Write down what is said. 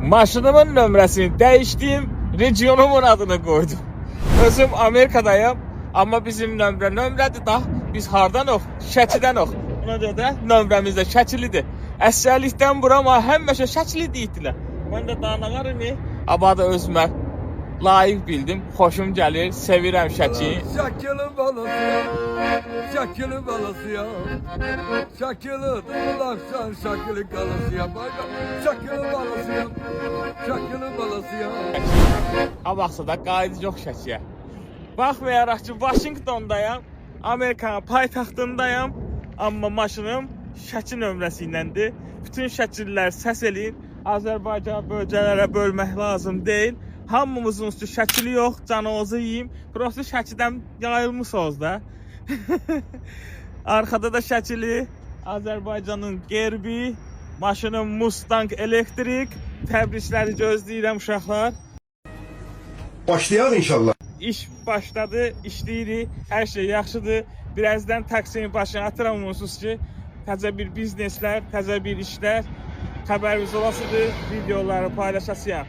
Maşınımın nömrəsini dəyişdim, regionumun adını qoydum. Özüm Amerikadayım, amma bizim nömrədir da. Biz hardanıq? Şəkidən. Ona görə də nömrəmiz də Şəkilidir. Əsgərlikdən bura amma həmişə Şəkili deyildilər. Mən də daha nə qarım? Abada özümə layiq bildim, xoşum gəlir, sevirəm Şəki. Şəkili balasıya, Şəkili balasıya, Şəkili durulaqsan, Şəkili qalasıya, Şəkili balasıya, Şəkili balasıya. Ha baxsa da qayıdacaq Şəkiyə. Baxmayaraq ki, Washingtondayam, Amerikanın paytaxtındayam, amma maşınım Şəki nömrəsi iləndir. Bütün şəkillər səs eləyin, Azərbaycan bölgələrə bölmək lazım deyil. Hamımızın üstü Şəkili yox, canınızı yiyeyim. Prosto Şəkidən yayılmışsınız da. Arkada da Şəkili, Azərbaycanın gerbi, maşının Mustang elektrik. Təbrikləri gözləyirəm uşaqlar. Başlayaq inşallah. İş başladı, işləyirik, hər şey yaxşıdır. Birazdan taksinin başına atıram onsuz ki, təzə bir bizneslər, təzə bir işlər, xəbəriniz olasıdır, videoları paylaşasıyam.